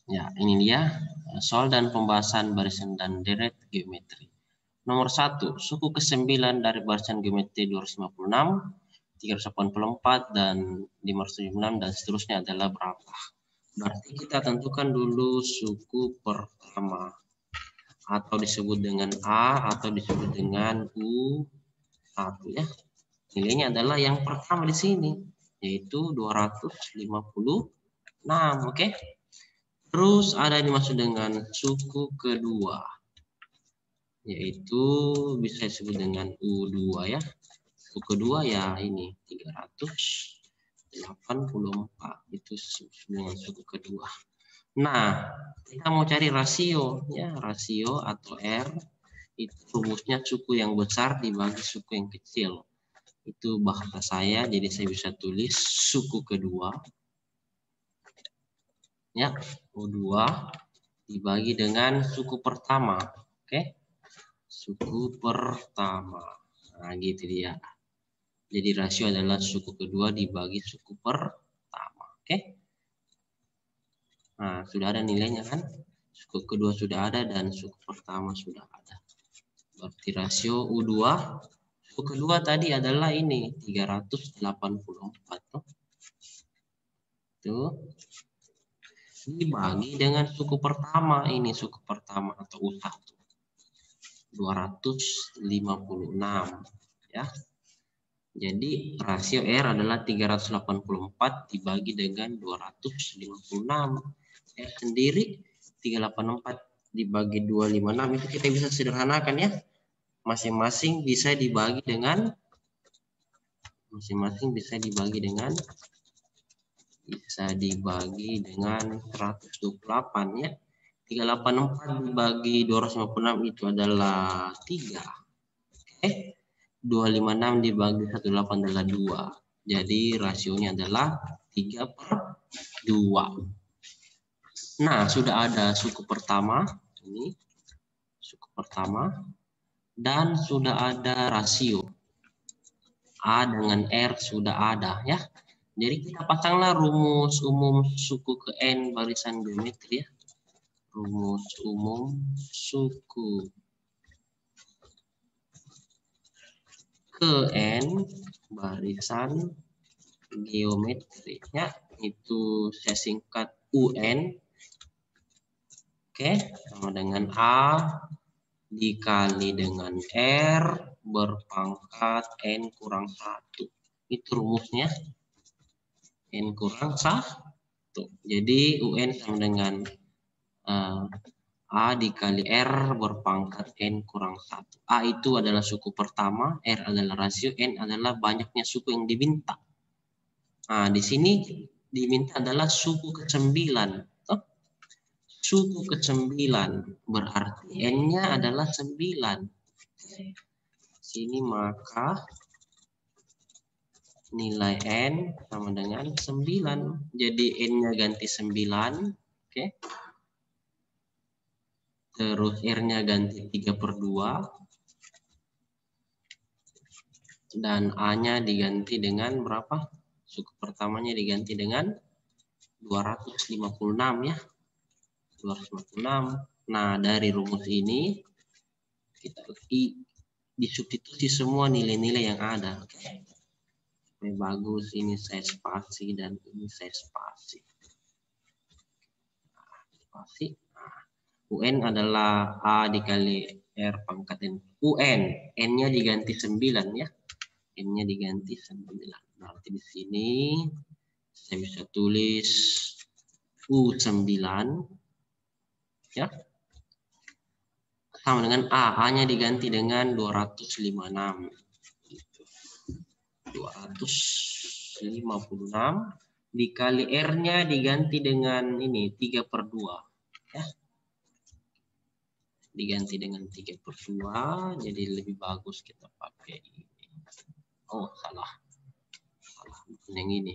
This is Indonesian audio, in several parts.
Ya, ini dia soal dan pembahasan barisan dan deret geometri. Nomor 1, suku ke-9 dari barisan geometri 256, 384, dan 576, dan seterusnya adalah berapa? Berarti kita tentukan dulu suku pertama, atau disebut dengan A, atau disebut dengan U1 ya. Nilainya adalah yang pertama di sini, yaitu 256, oke? Terus ada yang dimaksud dengan suku kedua, yaitu bisa disebut dengan U2 ya. Suku kedua ya ini 384, itu dengan suku kedua. Nah, kita mau cari rasio ya, rasio atau R itu rumusnya suku yang besar dibagi suku yang kecil. Itu bahasa saya, jadi saya bisa tulis suku kedua ya, U2 dibagi dengan suku pertama. Oke, suku pertama. Nah, gitu dia. Jadi rasio adalah suku kedua dibagi suku pertama. Oke. Nah, sudah ada nilainya kan? Suku kedua sudah ada dan suku pertama sudah ada. Berarti rasio U2 suku kedua tadi adalah ini 384 tuh. Tuh. Dibagi dengan suku pertama, ini suku pertama atau U1. 256 ya. Jadi rasio R adalah 384 dibagi dengan 256. R sendiri 384 dibagi 256 itu kita bisa sederhanakan ya. Masing-masing bisa dibagi dengan 128 ya. 384 dibagi 256 itu adalah 3. Oke. 256 dibagi 18 adalah 2. Jadi rasionya adalah 3/2. Nah, sudah ada suku pertama, ini suku pertama, dan sudah ada rasio. A dengan R sudah ada ya. Jadi kita pasanglah rumus umum suku ke N barisan geometri ya. Rumus umum suku ke N barisan geometri ya, itu saya singkat UN. Oke, sama dengan A dikali dengan R berpangkat N kurang 1. Itu rumusnya, N kurang 1. Jadi UN sama dengan A dikali R berpangkat N kurang 1. A itu adalah suku pertama, R adalah rasio, N adalah banyaknya suku yang diminta. Nah, di sini diminta adalah suku ke-9. Suku ke-9 berarti N-nya adalah 9. Sini maka nilai N sama dengan 9. Jadi N-nya ganti 9. Oke. Terus R-nya ganti 3/2. Dan A-nya diganti dengan berapa? Suku pertamanya diganti dengan 256 ya. 256. Nah, dari rumus ini kita disubstitusi semua nilai-nilai yang ada. Oke. Ini bagus, ini saya spasi dan ini saya spasi. Spasi. Nah, UN adalah A dikali R pangkat N. UN, N-nya diganti 9 ya. N-nya diganti 9. Berarti di sini saya bisa tulis U9 ya. Sama dengan A, A-nya diganti dengan 256. 256 dikali R-nya diganti dengan ini 3/2 ya. Diganti dengan 3/2, jadi lebih bagus kita pakai ini. Oh, salah. Bukan yang ini.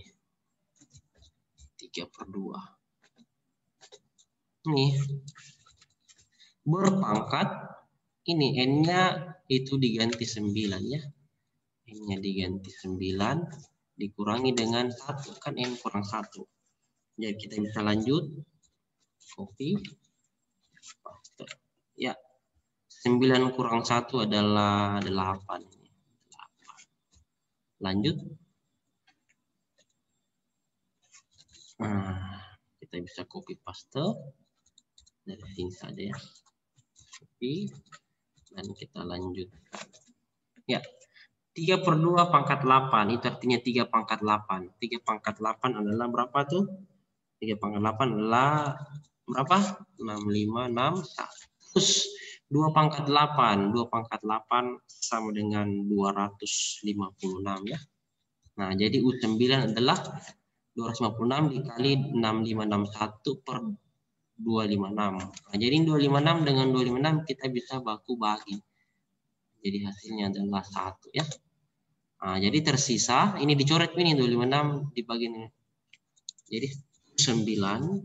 3/2. Nih. Berpangkat ini N-nya itu diganti 9 ya. N-nya diganti 9 dikurangi dengan 1, kan N kurang 1. Jadi kita bisa lanjut. Copy. Paste. Ya. 9 kurang 1 adalah 8. Lanjut. Nah, kita bisa copy paste dari sini saja ya. Copy dan kita lanjut. Ya. 3/2 pangkat 8 itu artinya 3 pangkat 8. 3 pangkat 8 adalah berapa tuh? 3 pangkat 8 adalah berapa? 6561. Terus 2 pangkat 8. 2 pangkat 8 sama dengan 256 ya. Nah, jadi U9 adalah 256 dikali 6561 per 256. Nah, jadi 256 dengan 256 kita bisa baku bagi. Jadi hasilnya adalah 1 ya. Nah, jadi tersisa ini dicoret ini 256 dibagi ini. Jadi 9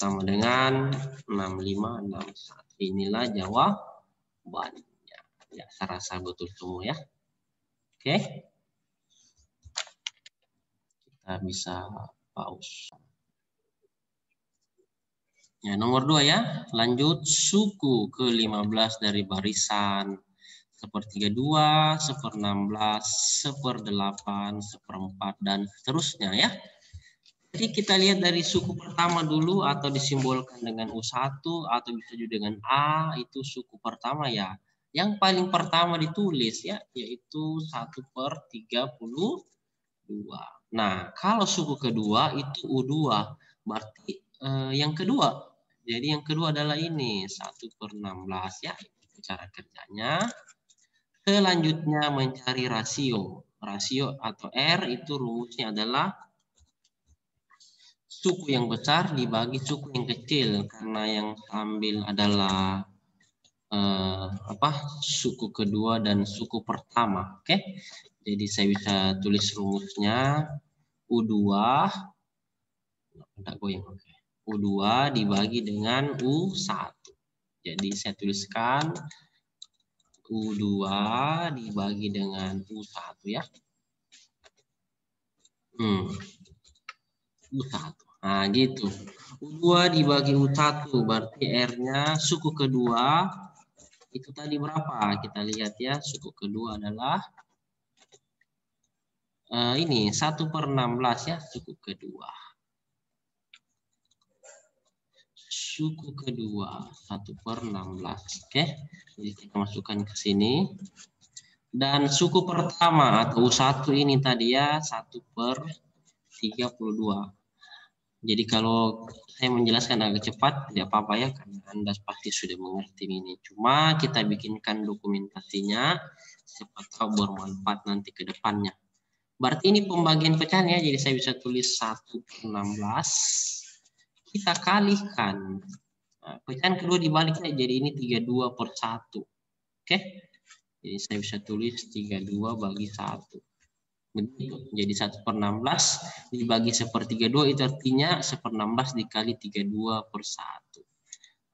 sama dengan 6561. Inilah jawabannya. Ya, saya rasa betul semua ya. Oke. Kita bisa pause. Ya, nomor 2 ya. Lanjut suku ke-15 dari barisan 1/32, 1/16, 1/8, 1/4 dan seterusnya ya. Jadi kita lihat dari suku pertama dulu atau disimbolkan dengan U1 atau bisa juga dengan A, itu suku pertama ya. Yang paling pertama ditulis ya, yaitu 1/32. Nah, kalau suku kedua itu U2, berarti yang kedua. Jadi yang kedua adalah ini 1/16 ya, itu cara kerjanya. Selanjutnya mencari rasio. Rasio atau R itu rumusnya adalah suku yang besar dibagi suku yang kecil, karena yang ambil adalah suku kedua dan suku pertama. Oke. Jadi saya bisa tulis rumusnya U2 U2 dibagi dengan U1. Jadi saya tuliskan U2 dibagi dengan U1 ya. U1. Nah, gitu. U2 dibagi U1 berarti R-nya suku kedua itu tadi berapa? Kita lihat ya, suku kedua adalah ini 1/16 ya, suku kedua. Suku kedua 1/16. Oke. Jadi kita masukkan ke sini. Dan suku pertama atau U1 ini tadi ya 1/32. Jadi kalau saya menjelaskan agak cepat, tidak apa-apa ya, karena Anda pasti sudah mengerti ini. Cuma kita bikinkan dokumentasinya, siapa tahu bermanfaat nanti ke depannya. Berarti ini pembagian pecahannya, jadi saya bisa tulis 1/16. Kita kalikan. Nah, pecahan kedua dibaliknya, jadi ini 32/1. Oke? Jadi saya bisa tulis 32 bagi 1. Begitu. Jadi 1/16 dibagi 1/32 itu artinya 1/16 dikali 32/1.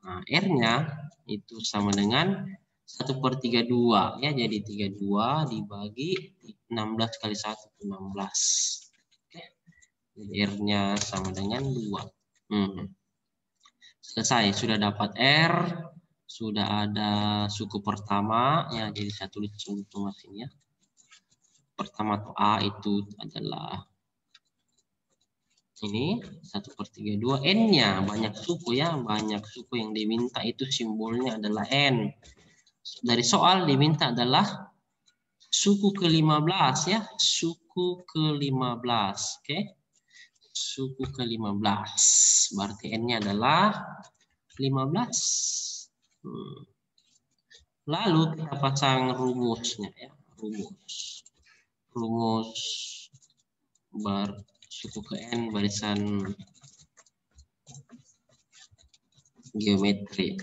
Nah, R-nya itu sama dengan 1/32 ya, jadi 32 dibagi 16 kali 1 itu 16. Oke. Jadi R-nya sama dengan 2. Selesai, sudah dapat R, sudah ada suku pertama ya, jadi saya tulis semua sini ya. Pertama atau A itu adalah ini 1/32. N-nya banyak suku ya, banyak suku yang diminta itu simbolnya adalah N. Dari soal diminta adalah suku ke-15 ya, suku ke-15. Oke. Suku ke-15. Berarti N-nya adalah 15. Lalu kita pasang rumusnya ya, rumus suku ke N barisan geometri.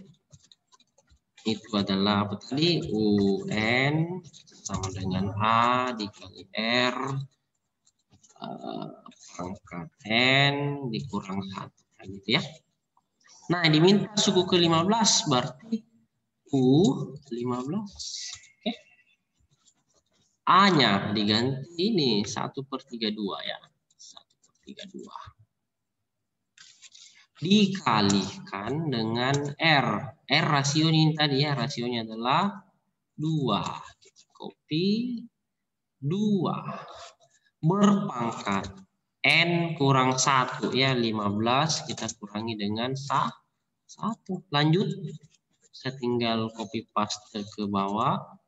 Itu adalah apa tadi? UN sama dengan A dikali R pangkat N dikurang 1. Nah, gitu ya. Nah, yang diminta suku ke-15 berarti U15. Oke. A-nya diganti ini 1/32 ya. 1/32. dikalikan dengan R. R rasionya ini tadi ya, rasionya adalah 2. Kita copy 2 berpangkat N kurang 1 ya, 15 kita kurangi dengan 1. Lanjut, saya tinggal copy paste ke bawah.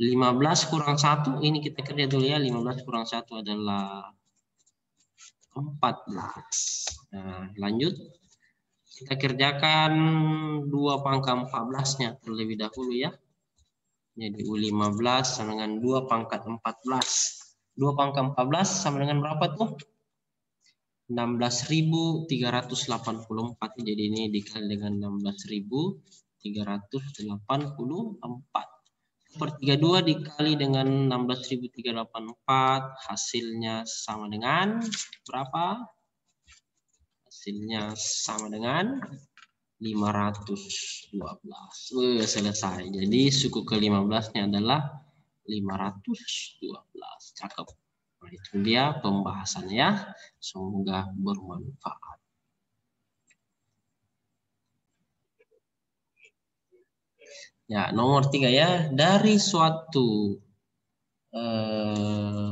15 kurang 1 ini kita kerja dulu ya, 15 kurang 1 adalah 14. Nah, lanjut kita kerjakan 2 pangkat 14-nya terlebih dahulu ya. Jadi U15 sama dengan 2 pangkat 14. 2 pangkat 14 sama dengan berapa tuh? 16.384. Jadi ini dikali dengan 16.384. Per 32 dikali dengan 16.384, hasilnya sama dengan berapa? Hasilnya sama dengan 512. Selesai. Jadi suku ke-15-nya adalah 512. Cakep. Nah, itu dia pembahasannya ya. Semoga bermanfaat. Ya, nomor 3 ya. Dari suatu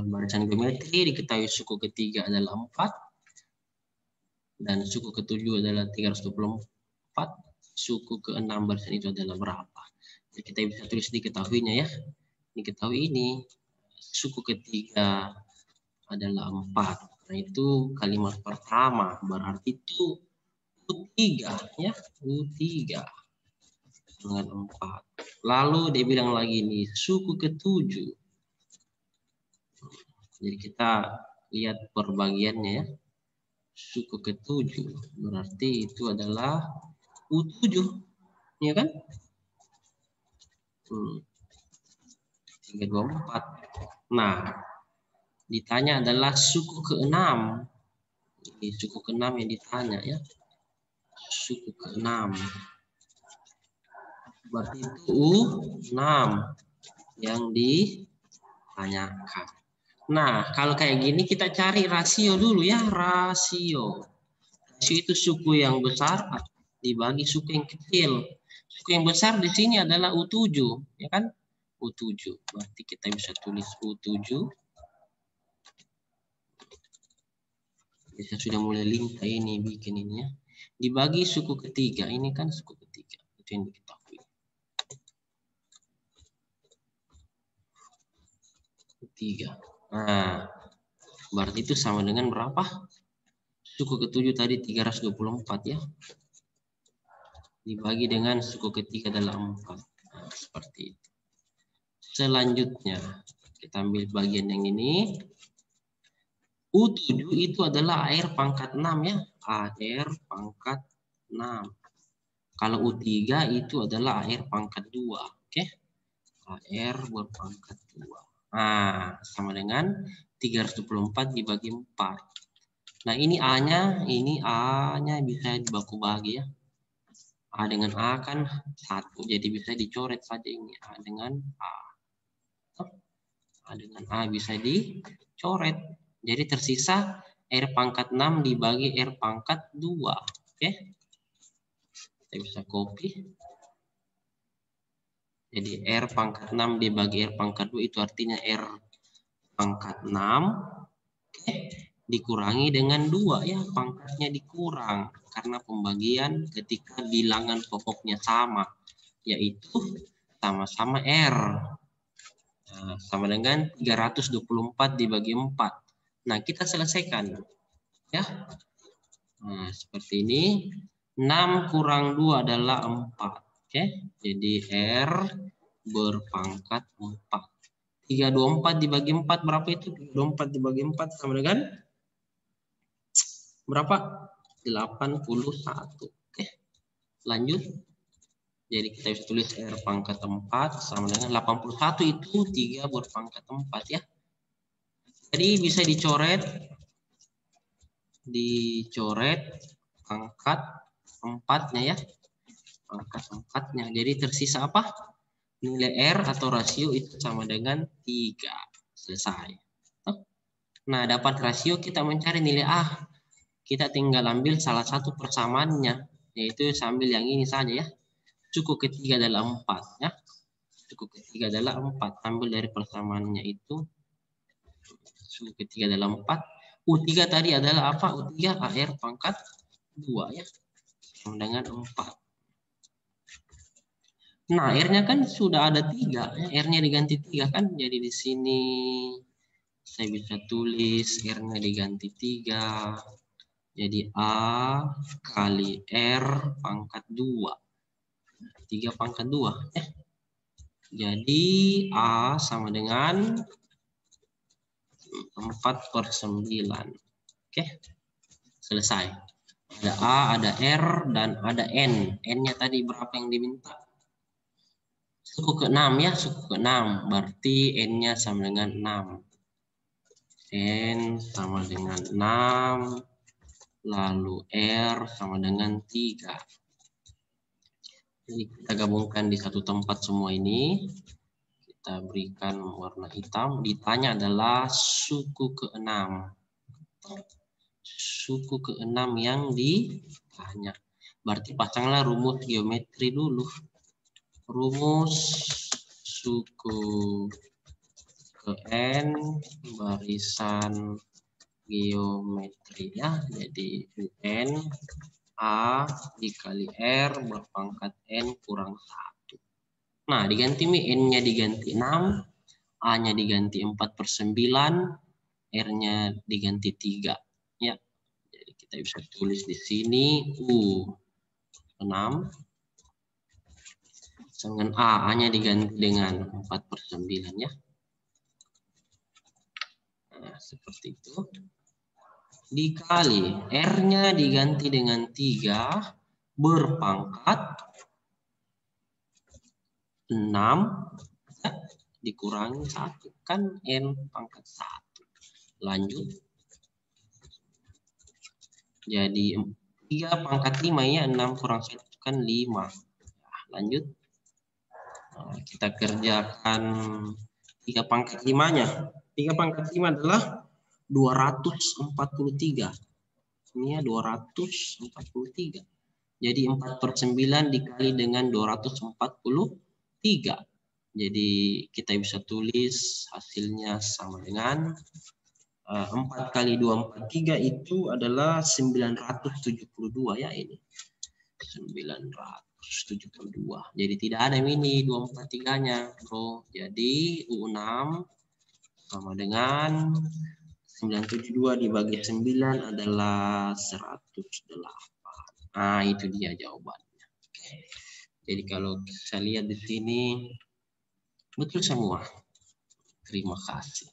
barisan geometri diketahui suku ketiga adalah 4 dan suku ke-7 adalah 324. Suku ke-6 barisan itu adalah berapa? Jadi kita bisa tulis diketahuinya ya. Diketahui ini suku ketiga adalah 4. Nah, itu kalimat pertama, berarti itu U3 ya, U3 dengan 4. Lalu dia bilang lagi nih, suku ke-7. Jadi kita lihat perbagiannya ya. Suku ke-7 berarti itu adalah U7. Ya kan? 324. Nah, ditanya adalah suku ke-6. Ini suku ke-6 yang ditanya ya. Suku ke-6. Berarti itu U6 yang ditanyakan. Nah, kalau kayak gini kita cari rasio dulu ya, rasio. Rasio itu suku yang besar dibagi suku yang kecil. Suku yang besar di sini adalah U7, ya kan? U7. Berarti kita bisa tulis U7. Bisa sudah mulai limpah ini bikin ini ya. Dibagi suku ketiga, ini kan suku ketiga. Itu yang diketahui. Ketiga. Nah, berarti itu sama dengan berapa? Suku ke-7 tadi 324 ya. Dibagi dengan suku ketiga adalah 4. Nah, seperti itu. Selanjutnya, kita ambil bagian yang ini. U7 itu adalah AR pangkat 6 ya. AR pangkat 6. Kalau U3 itu adalah AR pangkat 2. Oke. AR berpangkat 2. Nah, sama dengan 324 dibagi 4. Nah, ini A-nya bisa dibaku bagi ya. A dengan A kan 1, jadi bisa dicoret saja ini. A dengan A. A dengan A bisa dicoret. Jadi tersisa R pangkat 6 dibagi R pangkat 2. Oke. Kita bisa copy. Jadi R pangkat 6 dibagi R pangkat 2 itu artinya R pangkat 6. Oke. Dikurangi dengan 2 ya, pangkatnya dikurang. Karena pembagian ketika bilangan pokoknya sama. Yaitu sama-sama R. Nah, sama dengan 324 dibagi 4. Nah, kita selesaikan. Ya. Nah, seperti ini. 6 kurang 2 adalah 4. Oke, jadi R berpangkat 4. 324 dibagi 4 berapa itu? 324 dibagi 4 sama dengan berapa? 81. Oke, lanjut. Jadi kita bisa tulis R pangkat 4 sama dengan 81 itu 3 berpangkat 4 ya. Jadi bisa dicoret pangkat 4-nya ya. Pangkat 4-nya. Jadi tersisa apa? Nilai R atau rasio itu sama dengan 3. Selesai. Nah, dapat rasio kita mencari nilai A. kita tinggal ambil salah satu persamaannya, yaitu sambil yang ini saja ya. Suku ketiga adalah 4 ya. Suku ketiga adalah 4. Ambil dari persamaannya itu. Suku ketiga adalah 4. U3 tadi adalah apa? U3 AR pangkat 2 ya. Sama dengan 4. Nah, R-nya kan sudah ada 3. R-nya diganti 3 kan. Jadi di sini saya bisa tulis R-nya diganti 3. Jadi A kali R pangkat 2. 3 pangkat 2. Jadi A sama dengan 4/9. Oke. Selesai. Ada A, ada R, dan ada N. N-nya tadi berapa yang diminta? Suku ke-6 ya, suku ke-6. Berarti N-nya sama dengan 6. N sama dengan 6. Lalu R sama dengan 3. Jadi kita gabungkan di satu tempat semua ini. Kita berikan warna hitam. Ditanya adalah suku ke-6. Suku ke-6 yang ditanya. Berarti pasanglah rumus geometri dulu. Rumus suku ke-n barisan geometri ya. Jadi UN A dikali R berpangkat N kurang 1. Nah, diganti N-nya diganti 6, A-nya diganti 4/9, R-nya diganti 3. Ya. Jadi kita bisa tulis di sini U 6 dengan A-nya diganti dengan 4/9 ya. Nah, seperti itu. Dikali R-nya diganti dengan 3 berpangkat 6 ya, dikurangi 1 kan N pangkat 1. Lanjut. Jadi 3 pangkat 5 ya, 6 kurang 1 kan 5. Nah, lanjut. Nah, kita kerjakan 3 pangkat 5-nya. 3 pangkat 5 adalah 243. Ini ya 243. Jadi 4/9 dikali dengan 243. Jadi kita bisa tulis hasilnya sama dengan 4 kali 243 itu adalah 972 ya ini. 972. Jadi tidak ada ini 243-nya, Bro. Jadi U6 sama dengan 972 dibagi 9 adalah 108. Nah, itu dia jawabannya. Oke. Jadi kalau saya lihat di sini betul semua. Terima kasih.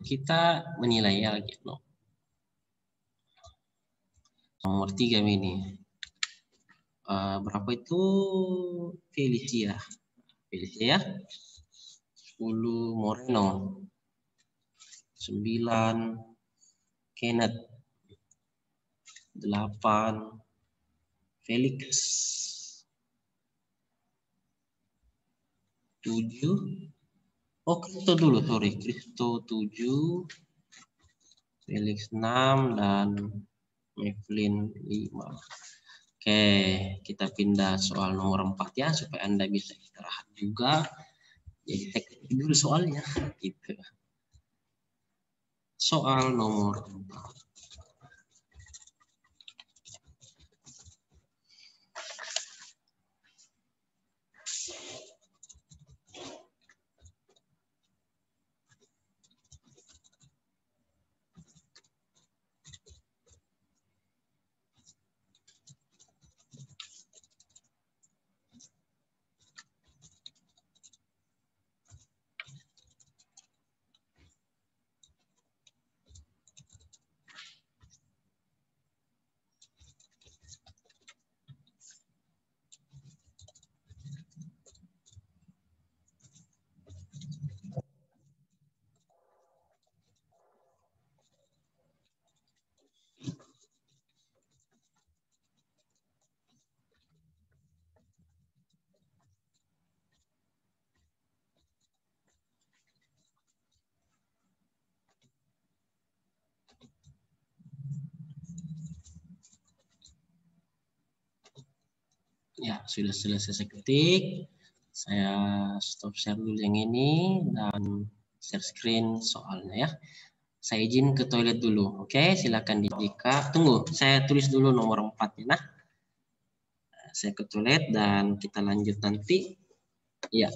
Kita menilai lagi loh. Nomor 3 ini. Berapa itu Felicia? Felicia ya. 10 Moreno. 9 Kenneth. 8 Felix. 7 Kristo dulu, sorry. Kristo 7, Felix 6, dan Evelyn 5. Oke, kita pindah soal nomor 4 ya, supaya Anda bisa istirahat juga. Jadi teknik dulu soalnya. Gitu. Soal nomor 4. Ya, sudah selesai saya ketik. Saya stop share dulu yang ini dan share screen soalnya ya. Saya izin ke toilet dulu. Oke, silakan dibuka. Tunggu, saya tulis dulu nomor 4 ya. Nah, saya ke toilet dan kita lanjut nanti. Ya.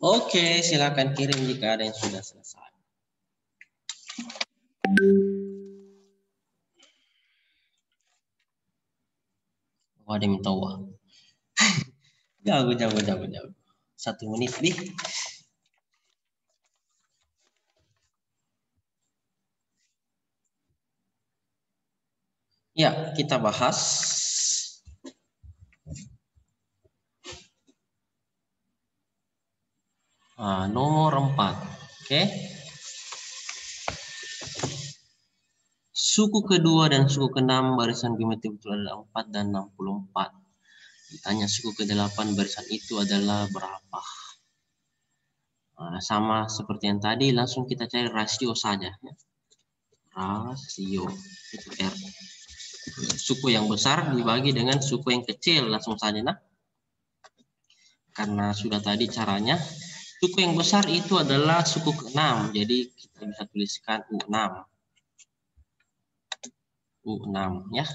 Oke, silakan kirim jika ada yang sudah selesai. Oh, ada yang minta uang. Jauh. 1 menit nih. Ya, kita bahas nomor 4. Oke. Suku kedua dan suku ke-6 barisan geometri betul adalah 4 dan 64. Ditanya suku ke-8 barisan itu adalah berapa? Sama seperti yang tadi, langsung kita cari rasio saja. Rasio itu R. Suku yang besar dibagi dengan suku yang kecil, langsung saja. Nah, karena sudah tadi caranya, suku yang besar itu adalah suku ke-6. Jadi kita bisa tuliskan U6. U6 ya.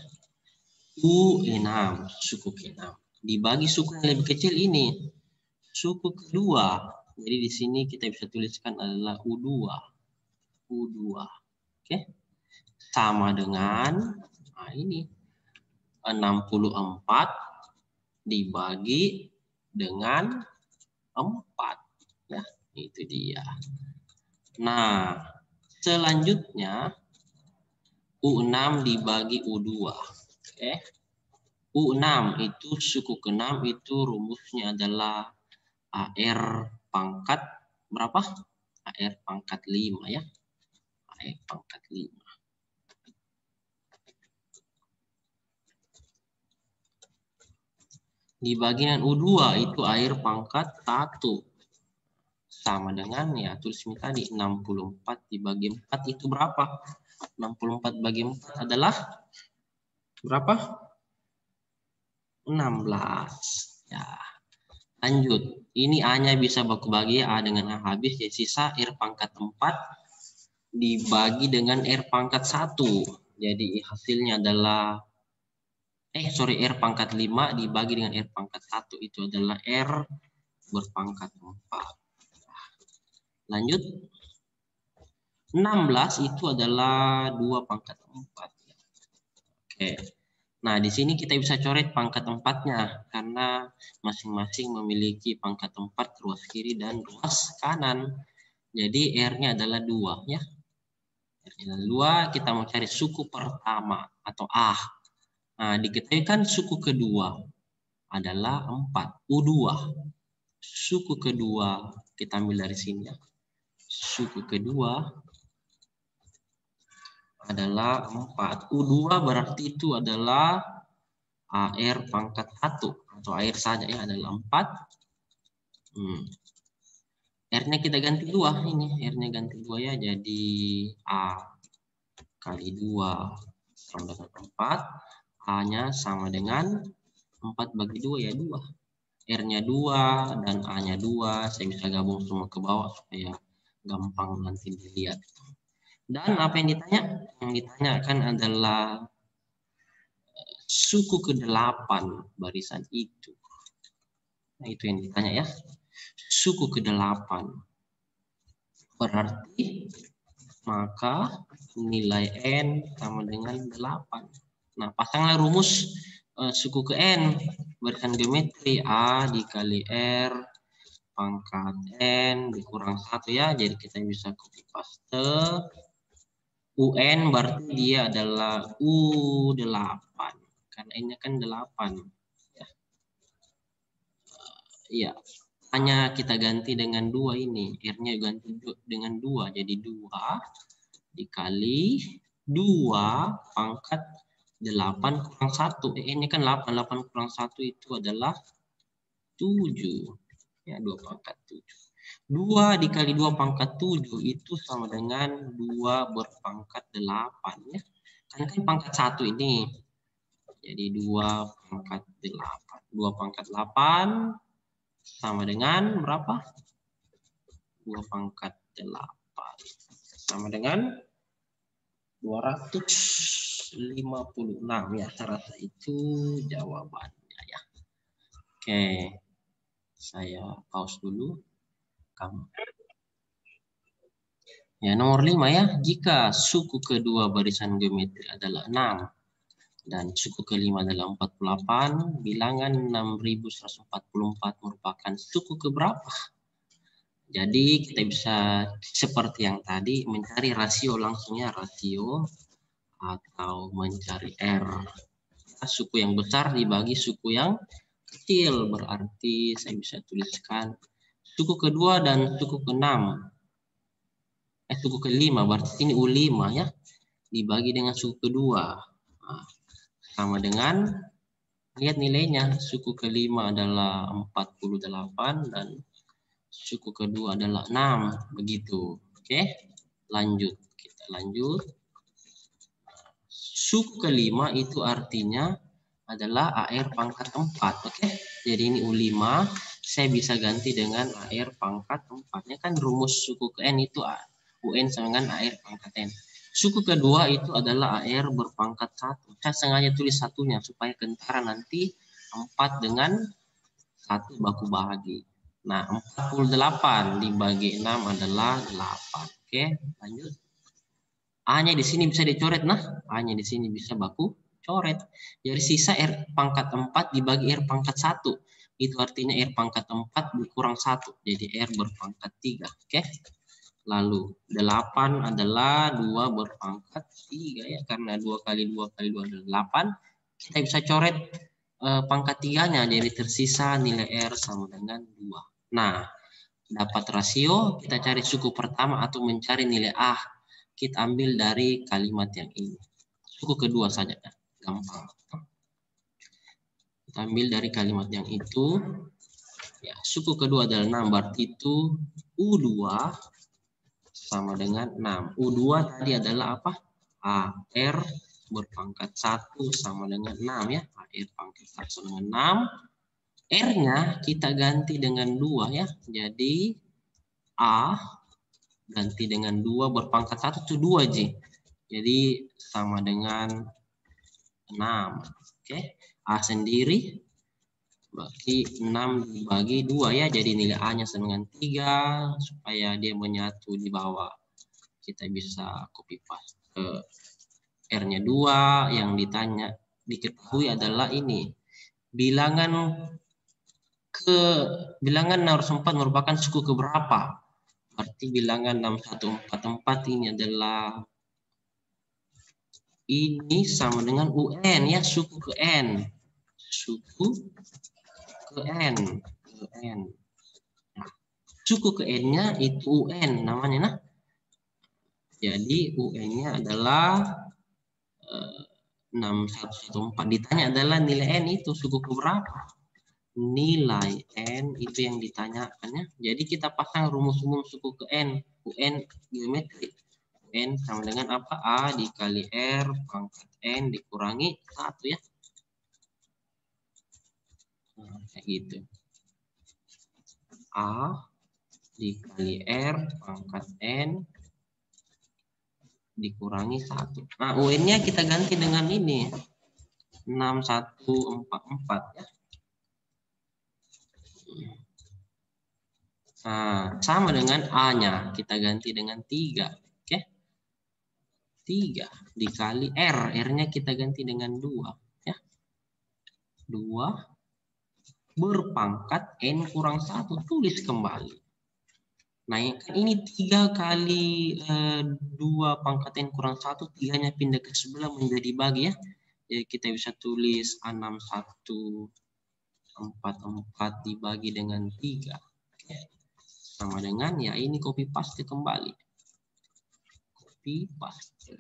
U6, suku ke-6. Dibagi suku yang lebih kecil ini, suku kedua. Jadi di sini kita bisa tuliskan adalah U2. U2. Oke. Sama dengan ini 64 dibagi dengan 4 ya, itu dia. Nah, selanjutnya U6 dibagi U2. Oke. U6 itu suku ke-6 itu rumusnya adalah AR pangkat berapa? AR pangkat 5 ya. AR pangkat 5. Di bagian U2 itu AR pangkat 1. Sama dengan ya tulis ini tadi 64 dibagi 4 itu berapa? 64 bagi 4 adalah berapa? 16. Ya. Lanjut. Ini A-nya bisa baku bagi A dengan A habis, jadi sisa R pangkat 4 dibagi dengan R pangkat 1. Jadi hasilnya adalah R pangkat 5 dibagi dengan R pangkat 1 itu adalah R berpangkat 4. Lanjut. 16 itu adalah 2 pangkat 4. Oke. Nah, di sini kita bisa coret pangkat 4-nya karena masing-masing memiliki pangkat 4 ruas kiri dan ruas kanan. Jadi R-nya adalah 2 ya. R-nya adalah 2, kita mau cari suku pertama atau A. Nah, diketahui kan suku kedua adalah 4, U2. Suku kedua kita ambil dari sini ya. Suku kedua adalah 4. U2 berarti itu adalah AR pangkat 1 atau AR saja ya, adalah 4. R-nya kita ganti 2 ini. R-nya ganti 2 ya, jadi A kali 2 sama dengan 4. A-nya sama dengan 4 bagi 2 ya 2. R-nya 2 dan A-nya 2. Saya bisa gabung semua ke bawah supaya gampang nanti dilihat. Dan apa yang ditanya? Yang ditanyakan adalah suku ke-8 barisan itu. Nah, itu yang ditanya ya. Suku ke-8. Berarti maka nilai N sama dengan 8. Nah, pasanglah rumus suku ke N. Barisan geometri A dikali R pangkat N dikurang 1 ya. Jadi kita bisa copy paste. UN berarti dia adalah U8. Karena N-nya kan 8. Ya. Iya. Hanya kita ganti dengan 2 ini. R-nya ganti dengan 2. Jadi 2 dikali 2 pangkat 8 kurang 1. N-nya kan 8. 8 kurang 1 itu adalah 7. Ya, 2 pangkat 7. 2 dikali 2 pangkat 7 itu sama dengan 2 berpangkat 8 ya. Kan pangkat 1 ini. Jadi 2 pangkat 8. 2 pangkat 8 sama dengan berapa? 2 pangkat 8 sama dengan 256 ya. Saya rasa itu jawabannya ya. Oke. Saya pause dulu. Ya, nomor 5 ya. Jika suku kedua barisan geometri adalah 6 dan suku kelima adalah 48, bilangan 6144 merupakan suku keberapa? Jadi kita bisa seperti yang tadi mencari rasio langsungnya, rasio atau mencari R. Suku yang besar dibagi suku yang kecil, berarti saya bisa tuliskan suku kedua dan suku keenam. Suku kelima, berarti ini U5 ya, dibagi dengan suku kedua. Nah, sama dengan, lihat nilainya, suku kelima adalah 48 dan suku kedua adalah 6, begitu. Oke, lanjut. Kita lanjut. Suku kelima itu artinya adalah AR pangkat 4, oke. Jadi ini U5, saya bisa ganti dengan AR pangkat 4. Kan rumus suku ke N itu UN sama dengan AR pangkat N. Suku kedua itu adalah AR berpangkat 1. Saya sengaja tulis satunya supaya kentara nanti 4 dengan 1 baku bahagi. Nah, 48 dibagi 6 adalah 8. Oke, lanjut. A-nya di sini bisa dicoret. Nah, A-nya di sini bisa baku coret. Jadi sisa R pangkat 4 dibagi R pangkat 1. Itu artinya R pangkat 4 dikurang 1. Jadi R berpangkat 3. Oke. Lalu 8 adalah 2 berpangkat 3 ya. Karena 2 kali 2 kali 2 adalah 8. Kita bisa coret pangkat 3-nya. Jadi tersisa nilai R sama dengan 2. Nah, dapat rasio. Kita cari suku pertama atau mencari nilai A. Kita ambil dari kalimat yang ini. Suku kedua saja. Gampang. Kita ambil dari kalimat yang itu. Ya, suku kedua adalah 6. Berarti itu U2 sama dengan 6. U2 tadi adalah apa? AR berpangkat 1 sama dengan 6 ya. AR pangkat 1 sama dengan 6. R-nya kita ganti dengan 2 ya. Jadi A ganti dengan 2 berpangkat 1 itu 2J. Jadi sama dengan 6. Oke. A sendiri berarti 6 dibagi 2 ya. Jadi nilai A-nya sama dengan 3 supaya dia menyatu di bawah. Kita bisa copy paste. R-nya 2, yang diketahui adalah ini. Bilangan nomor 4 merupakan suku keberapa? Berarti bilangan 6144 ini adalah ini sama dengan UN ya, suku ke N. Suku ke N. Nah, suku ke N-nya itu UN namanya. Nah, jadi UN-nya adalah 6114. Ditanya adalah nilai N itu suku ke berapa? Nilai N itu yang ditanyakannya. Jadi kita pasang rumus umum suku ke N. UN geometri. N sama dengan apa? A dikali R pangkat N dikurangi 1 ya. Nah, kayak gitu. A dikali R pangkat N dikurangi 1. Nah, UN-nya kita ganti dengan ini. 6144 ya. Nah, sama dengan A-nya. Kita ganti dengan 3. Oke. 3 dikali R. R-nya kita ganti dengan 2. Ya. 2 berpangkat N kurang 1. Tulis kembali. Nah, ini 3 kali 2 pangkat N kurang 1. 3-nya pindah ke sebelah menjadi bagi ya. Jadi kita bisa tulis 6144 dibagi dengan 3. Oke. Sama dengan ya ini copy paste kembali. Copy paste.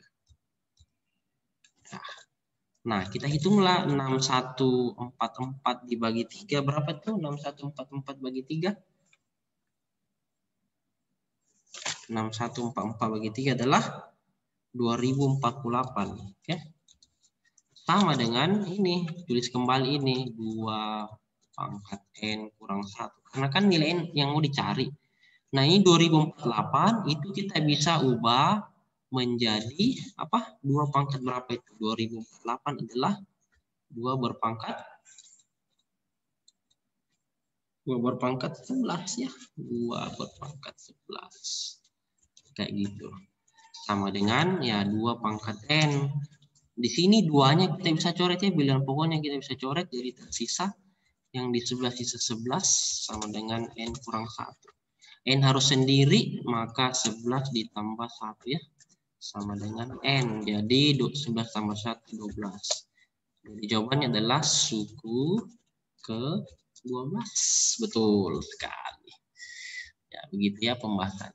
Nah, kita hitunglah 6144 dibagi 3 berapa tuh? 6144 bagi 3. 6144 bagi 3 adalah 2048. Oke. Sama dengan ini, tulis kembali ini 2 pangkat N kurang 1. Karena kan nilai N yang mau dicari. Nah, ini 2048 itu kita bisa ubah menjadi apa? 2 pangkat berapa itu? 2048 adalah 2 berpangkat 11 ya. 2 berpangkat 11. Kayak gitu. Sama dengan ya 2 pangkat N. Di sini 2-nya kita bisa coret ya, bilangan pokoknya kita bisa coret, jadi tersisa yang di sebelah sisa 11 sama dengan N kurang 1. N harus sendiri, maka 11 ditambah 1 ya. Sama dengan N. Jadi 11 tambah 1, 12. Jadi jawabannya adalah suku ke 12. Betul sekali. Ya, begitu ya pembahasan.